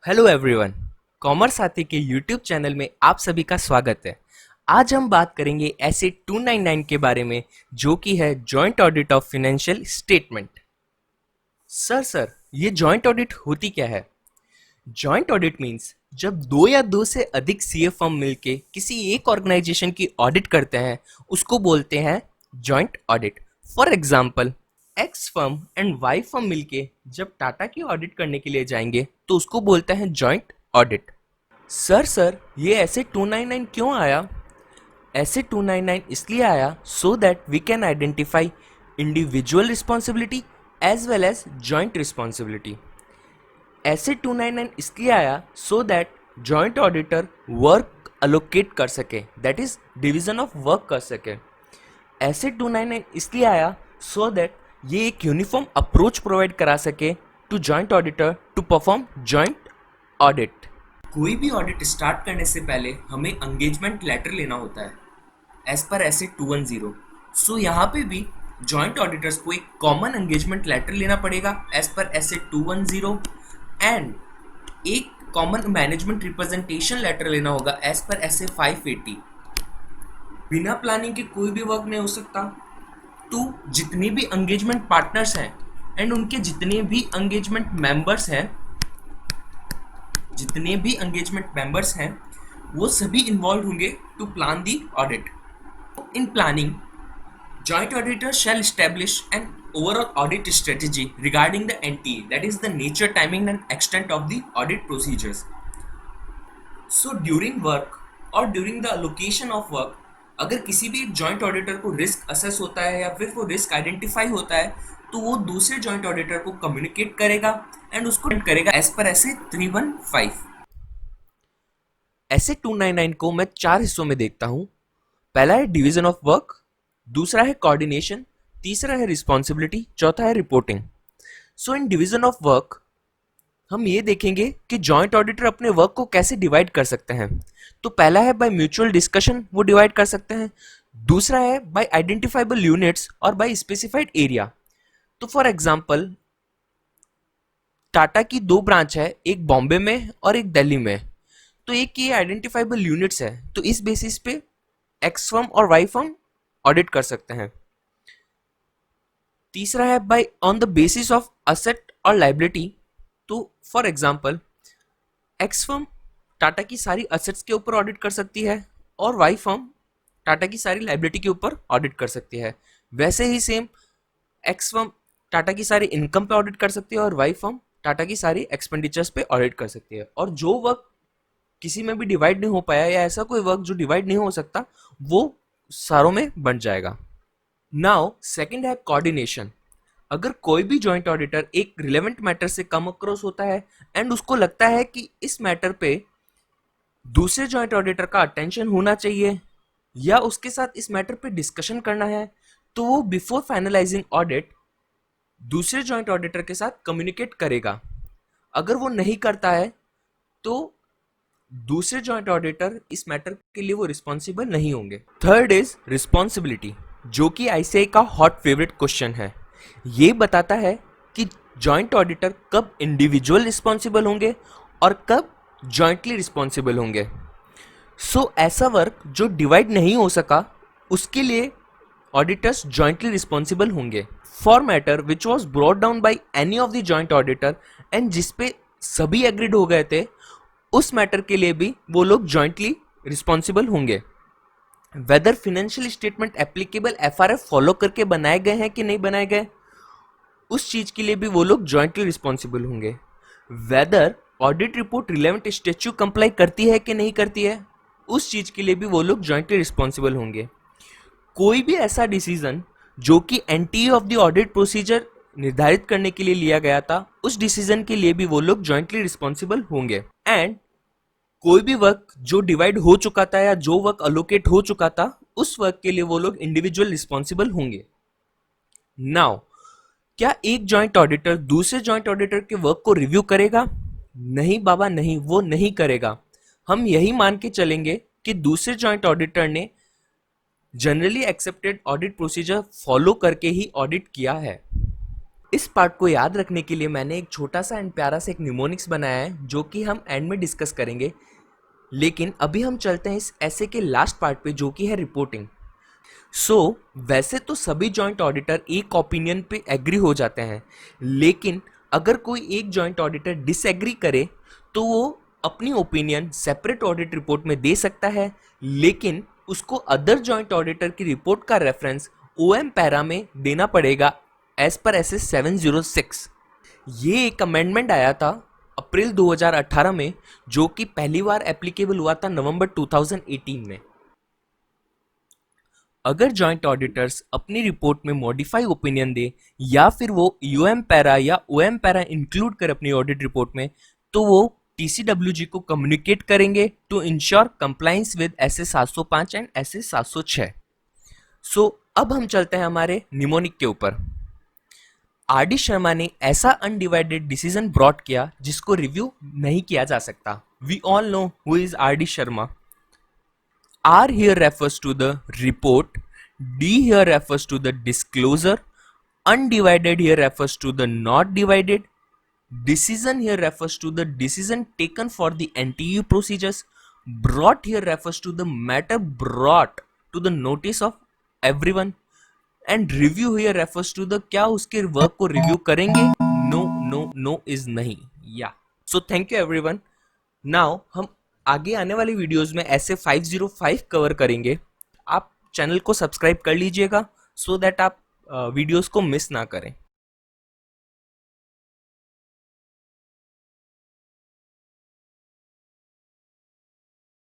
Hello everyone, commerce साथी के YouTube channel में आप सभी का स्वागत है। आज हम बात करेंगे ऐसे 299 के बारे में जो कि है joint audit of financial statement. Sir ये जॉइंट ऑडिट होती क्या है? जॉइंट ऑडिट मीन्स जब दो या दो से अधिक सीए फर्म मिलके किसी एक ऑर्गेनाइजेशन की ऑडिट करते हैं उसको बोलते हैं joint audit. For example, X firm and Y firm मिलके जब टाटा की ऑडिट करने के लिए जाएंगे तो उसको बोलते हैं जॉइंट ऑडिट। सर ये ऐसे 299 क्यों आया? ऐसे 299 इसलिए आया so that we can identify individual responsibility as well as joint responsibility. ऐसे 299 इसलिए आया so that joint auditor work allocate कर सके, that is division of work कर सके। ऐसे 299 इसलिए आया सो दैट ये एक यूनिफॉर्म अप्रोच प्रोवाइड करा सके to joint auditor to perform joint audit. कोई भी ऑडिट स्टार्ट करने से पहले हमें एंगेजमेंट लेटर लेना होता है एज पर ऐसे 210। सो यहाँ पे भी जॉइंट ऑडिटर्स को एक कॉमन एंगेजमेंट लेटर लेना पड़ेगा एज पर ऐसे 210 एंड एक कॉमन मैनेजमेंट रिप्रेजेंटेशन लेटर लेना होगा एज पर ऐसे 580। बिना प्लानिंग के कोई भी वर्क नहीं हो सकता। तो जितने भी एंगेजमेंट पार्टनर्स हैं एंड उनके जितने भी एंगेजमेंट मेंबर्स हैं वो सभी इन्वॉल्व होंगे to plan the audit. In planning joint auditor shall establish an overall audit strategy regarding the NTE, that is the nature, timing and extent of the audit procedures. So during work or during the allocation of work, अगर किसी भी joint auditor को risk assess होता है या फिर वो risk identify होता है तो वो दूसरे जॉइंट ऑडिटर को कम्युनिकेट करेगा एंड उसको करेगा एज पर ऐसे 315। ऐसे 299 को मैं चार हिस्सों में देखता हूँ। पहला है डिवीजन ऑफ वर्क, दूसरा है कोऑर्डिनेशन, तीसरा है रिस्पॉन्सिबिलिटी, चौथा है reporting. So in division of work हम ये देखेंगे कि जॉइंट ऑडिटर अपने वर्क को कैसे डिवाइड कर सकते हैं। तो पहला है बाय म्यूचुअल डिस्कशन, वो डिवाइड कर सकते हैं। दूसरा है बाय आइडेंटिफाइबल यूनिट्स और बाय स्पेसिफाइड एरिया। तो फॉर एग्जांपल, टाटा की दो ब्रांच है, एक बॉम्बे में और एक दिल्ली में। तो एक ये आइडेंटिफाइबल यूनिट्स है, तो इस बेसिस पे एक्स फर्म और वाई फर्म ऑडिट कर सकते हैं। तीसरा है by on the basis of asset और लाइबिलिटी। तो for example, X firm Tata की सारी असेट्स के ऊपर ऑडिट कर सकती है और वाई फर्म टाटा की सारी लाइबिलिटी के ऊपर ऑडिट कर सकती है। वैसे ही सेम एक्स फर्म टाटा की सारी इनकम पे ऑडिट कर सकती है और वाई फर्म टाटा की सारी एक्सपेंडिचर्स पे ऑडिट कर सकती है। और जो वर्क किसी में भी डिवाइड नहीं हो पाया या ऐसा कोई वर्क जो डिवाइड नहीं हो सकता वो सारों में बंट जाएगा। नाउ सेकंड है कोऑर्डिनेशन। अगर कोई भी जॉइंट ऑडिटर एक रिलेवेंट मैटर से कम अक्रॉस होता है एंड उसको लगता है कि इस मैटर पे दूसरे जॉइंट ऑडिटर का अटेंशन होना चाहिए या उसके साथ इस मैटर पे डिस्कशन करना है, तो वो बिफोर फाइनलाइजिंग ऑडिट दूसरे जॉइंट ऑडिटर के साथ कम्युनिकेट करेगा। अगर वो नहीं करता है तो दूसरे जॉइंट ऑडिटर इस मैटर के लिए वो रिस्पॉन्सिबल नहीं होंगे। थर्ड इज रिस्पॉन्सिबिलिटी, जो कि आईसीआई का हॉट फेवरेट क्वेश्चन है। ये बताता है कि जॉइंट ऑडिटर कब इंडिविजुअल रिस्पॉन्सिबल होंगे और कब जॉइंटली रिस्पॉन्सिबल होंगे। सो ऐसा वर्क जो डिवाइड नहीं हो सका उसके लिए ऑडिटर्स जॉइंटली रिस्पॉन्सिबल होंगे। For matter which was brought down by any of the joint auditor and जिसपे सभी एग्रीड हो गए थे, उस मैटर के लिए भी वो लोग जॉइंटली रिस्पॉन्सिबल होंगे। Weather financial statement applicable FRF follow करके बनाए गए हैं कि नहीं बनाए गए, उस चीज के लिए भी वो लोग जॉइंटली रिस्पॉन्सिबल होंगे। Whether audit report relevant statute comply करती है कि नहीं करती है, उस चीज के लिए भी वो लोग जॉइंटली रिस्पॉन्सिबल होंगे। कोई भी ऐसा डिसीजन जो कि NTA of the audit procedure निर्धारित करने के लिए लिया गया था, उस डिसीजन के लिए भी वो लोग जॉइंटली रिस्पॉन्सिबल होंगे। एंड कोई भी वर्क जो डिवाइड हो चुका था या जो वर्क अलोकेट हो चुका था, उस वर्क के लिए वो लोग इंडिविजुअल रिस्पॉन्सिबल होंगे। नाउ क्या एक जॉइंट ऑडिटर दूसरे जॉइंट ऑडिटर के वर्क को रिव्यू करेगा? नहीं बाबा नहीं, वो नहीं करेगा। हम यही मान के चलेंगे कि दूसरे जॉइंट ऑडिटर ने generally accepted audit procedure follow करके ही ऑडिट किया है। इस पार्ट को याद रखने के लिए मैंने एक छोटा सा एंड प्यारा सा एक निमोनिक्स बनाया है जो कि हम एंड में डिस्कस करेंगे। लेकिन अभी हम चलते हैं इस ऐसे के लास्ट पार्ट पे जो कि है रिपोर्टिंग। वैसे तो सभी जॉइंट ऑडिटर एक ओपिनियन पे एग्री हो जाते हैं, लेकिन अगर कोई एक जॉइंट ऑडिटर डिसएग्री करे तो वो अपनी ओपिनियन सेपरेट ऑडिट रिपोर्ट में दे सकता है, लेकिन उसको अदर जॉइंट ऑडिटर की रिपोर्ट का रेफरेंस ओएम पैरा में देना पड़ेगा एज पर एसएस 706। ये एक अमेंडमेंट आया था अप्रैल 2018 में, जो कि पहली बार एप्लीकेबल हुआ था नवंबर 2018 में। अगर जॉइंट ऑडिटर्स अपनी रिपोर्ट में मॉडिफाई ओपिनियन दे या फिर वो यूएम पैरा या ओएम पैरा इंक्लूड कर अपनी ऑडिट रिपोर्ट में, तो वो टीसीडब्ल्यूजी को कम्युनिकेट करेंगे to ensure compliance with SA 705 and SA 706। अब हम चलते हैं हमारे निमोनिक के ऊपर। आर डी शर्मा ने ऐसा अनडिवाइडेड डिसीजन ब्रॉट किया जिसको रिव्यू नहीं किया जा सकता। We all know who is R D Sharma. R here refers to the report, D here refers to the disclosure, undivided here refers to the not divided, decision here refers to the decision taken for the NTU procedures, brought here refers to the matter brought to the notice of everyone, and review here refers to the क्या उसके work को review करेंगे। No is नहीं। या so thank you everyone. Now हम आगे आने वाली वीडियोस में ऐसे 505 कवर करेंगे। आप चैनल को सब्सक्राइब कर लीजिएगा सो दैट आप वीडियोस को मिस ना करें।